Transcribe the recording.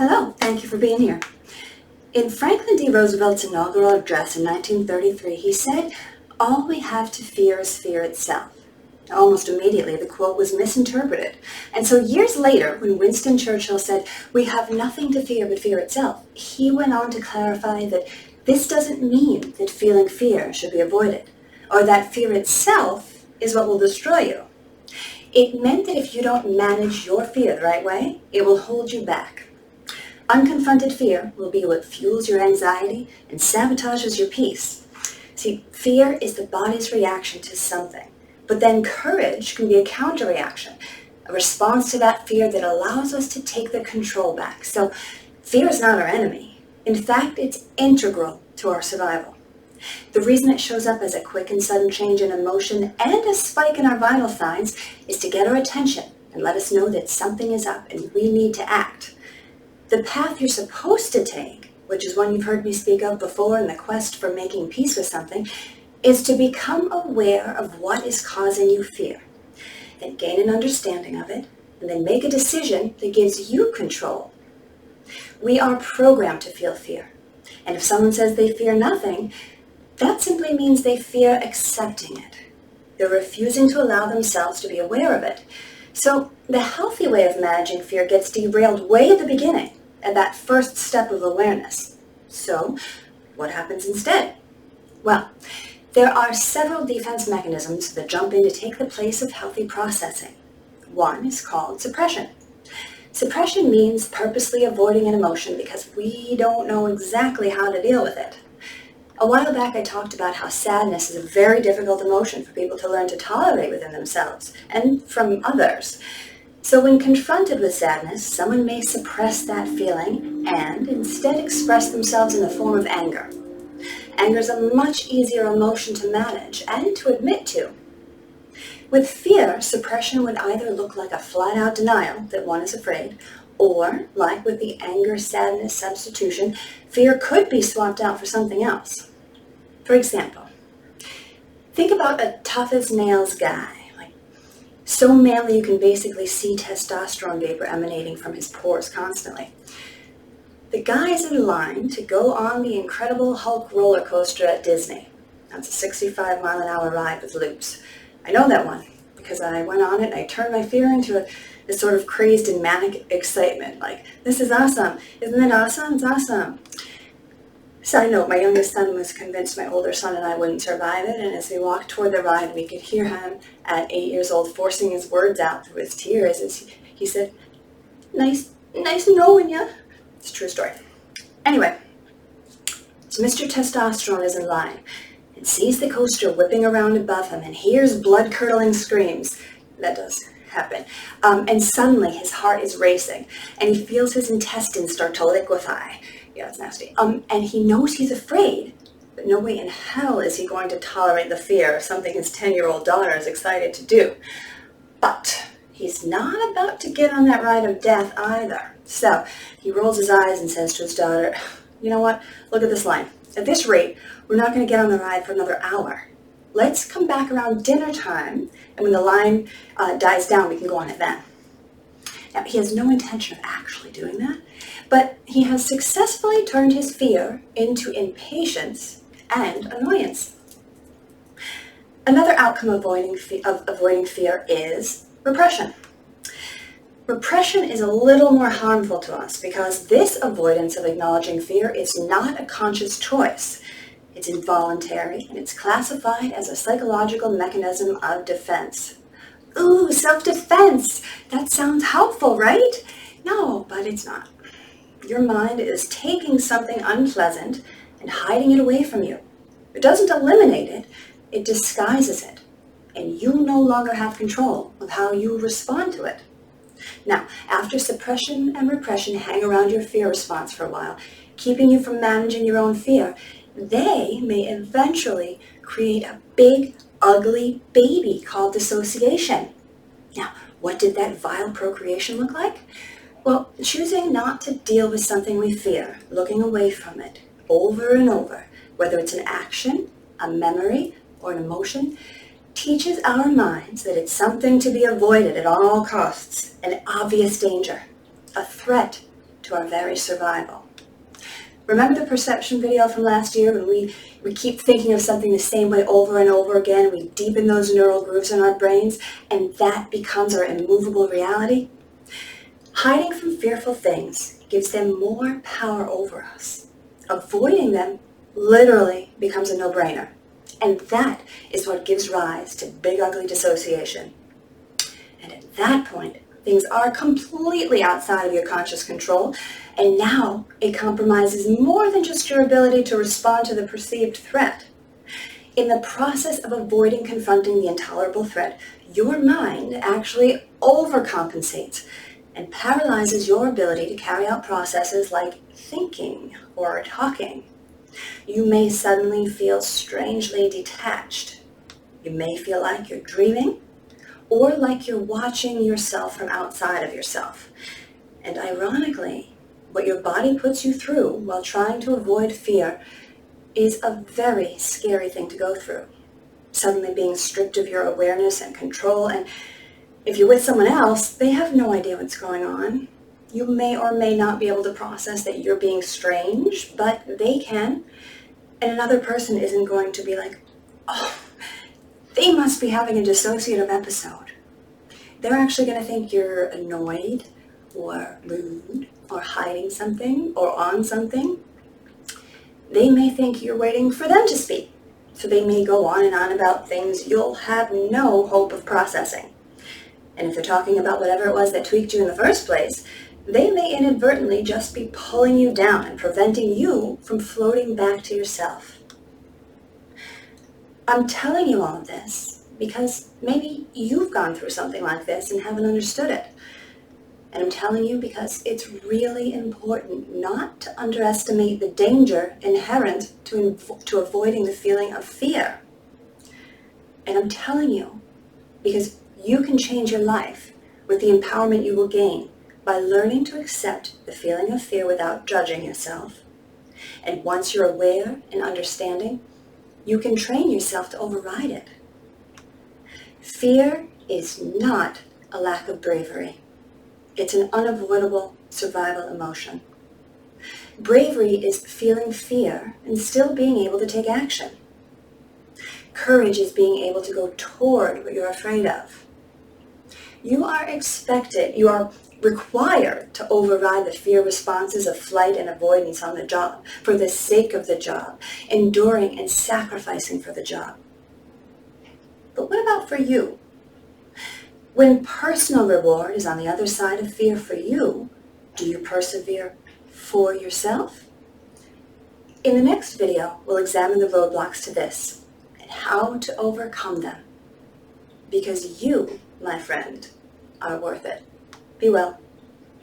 Hello, thank you for being here. In Franklin D. Roosevelt's inaugural address in 1933, he said, "All we have to fear is fear itself." Almost immediately, the quote was misinterpreted. And so years later, when Winston Churchill said, "We have nothing to fear but fear itself," he went on to clarify that this doesn't mean that feeling fear should be avoided, or that fear itself is what will destroy you. It meant that if you don't manage your fear the right way, it will hold you back. Unconfronted fear will be what fuels your anxiety and sabotages your peace. See, fear is the body's reaction to something, but then courage can be a counter-reaction, a response to that fear that allows us to take the control back. So fear is not our enemy. In fact, it's integral to our survival. The reason it shows up as a quick and sudden change in emotion and a spike in our vital signs is to get our attention and let us know that something is up and we need to act. The path you're supposed to take, which is one you've heard me speak of before in the quest for making peace with something, is to become aware of what is causing you fear, then gain an understanding of it, and then make a decision that gives you control. We are programmed to feel fear, and if someone says they fear nothing, that simply means they fear accepting it. They're refusing to allow themselves to be aware of it. So the healthy way of managing fear gets derailed way at the beginning, at that first step of awareness. So what happens instead? Well, there are several defense mechanisms that jump in to take the place of healthy processing. One is called suppression. Suppression means purposely avoiding an emotion because we don't know exactly how to deal with it. A while back I talked about how sadness is a very difficult emotion for people to learn to tolerate within themselves and from others. So when confronted with sadness, someone may suppress that feeling and instead express themselves in the form of anger. Anger is a much easier emotion to manage and to admit to. With fear, suppression would either look like a flat-out denial that one is afraid, or, like with the anger-sadness substitution, fear could be swapped out for something else. For example, think about a tough-as-nails guy, like so manly you can basically see testosterone vapor emanating from his pores constantly. The guy is in line to go on the Incredible Hulk roller coaster at Disney. That's a 65-mile-an-hour ride with loops. I know that one because I went on it and I turned my fear into a sort of crazed and manic excitement. Like, this is awesome. Isn't it awesome? It's awesome. Side note, my youngest son was convinced my older son and I wouldn't survive it, and as we walked toward the ride, we could hear him at 8 years old forcing his words out through his tears as he said, nice knowing ya. It's a true story. Anyway, so Mr. Testosterone is in line and sees the coaster whipping around above him and hears blood-curdling screams. That does happen. And suddenly his heart is racing and he feels his intestines start to liquefy. Yeah, it's nasty. And he knows he's afraid, but no way in hell is he going to tolerate the fear of something his 10-year-old daughter is excited to do. But he's not about to get on that ride of death either. So he rolls his eyes and says to his daughter, "You know what? Look at this line. At this rate, we're not going to get on the ride for another hour. Let's come back around dinner time, and when the line dies down, we can go on it then." Now, he has no intention of actually doing that, but he has successfully turned his fear into impatience and annoyance. Another outcome of avoiding fear is repression. Repression is a little more harmful to us because this avoidance of acknowledging fear is not a conscious choice. It's involuntary, and it's classified as a psychological mechanism of defense. Ooh, self-defense! That sounds helpful, right? No, but it's not. Your mind is taking something unpleasant and hiding it away from you. It doesn't eliminate it, it disguises it, and you no longer have control of how you respond to it. Now, after suppression and repression hang around your fear response for a while, keeping you from managing your own fear, they may eventually create a big, ugly baby called dissociation. Now, what did that vile procreation look like? Well, choosing not to deal with something we fear, looking away from it over and over, whether it's an action, a memory, or an emotion, teaches our minds that it's something to be avoided at all costs, an obvious danger, a threat to to our very survival. Remember the perception video from last year when we keep thinking of something the same way over and over again, we deepen those neural grooves in our brains, and that becomes our immovable reality? Hiding from fearful things gives them more power over us. Avoiding them literally becomes a no-brainer. And that is what gives rise to big ugly dissociation. And at that point, things are completely outside of your conscious control, and now it compromises more than just your ability to respond to the perceived threat. In the process of avoiding confronting the intolerable threat, your mind actually overcompensates and paralyzes your ability to carry out processes like thinking or talking. You may suddenly feel strangely detached. You may feel like you're dreaming, or like you're watching yourself from outside of yourself. And ironically, what your body puts you through while trying to avoid fear is a very scary thing to go through. Suddenly being stripped of your awareness and control, and if you're with someone else, they have no idea what's going on. You may or may not be able to process that you're being strange, but they can. And another person isn't going to be like, oh, they must be having a dissociative episode. They're actually going to think you're annoyed or rude or hiding something or on something. They may think you're waiting for them to speak. So they may go on and on about things you'll have no hope of processing. And if they're talking about whatever it was that tweaked you in the first place, they may inadvertently just be pulling you down and preventing you from floating back to yourself. I'm telling you all of this because maybe you've gone through something like this and haven't understood it. And I'm telling you because it's really important not to underestimate the danger inherent to avoiding the feeling of fear. And I'm telling you because you can change your life with the empowerment you will gain by learning to accept the feeling of fear without judging yourself. And once you're aware and understanding, you can train yourself to override it. Fear is not a lack of bravery. It's an unavoidable survival emotion. Bravery is feeling fear and still being able to take action. Courage is being able to go toward what you're afraid of. You are required to override the fear responses of flight and avoidance on the job for the sake of the job, enduring and sacrificing for the job. But what about for you? When personal reward is on the other side of fear for you, do you persevere for yourself? In the next video, we'll examine the roadblocks to this and how to overcome them. Because you, my friend, are worth it. Be well.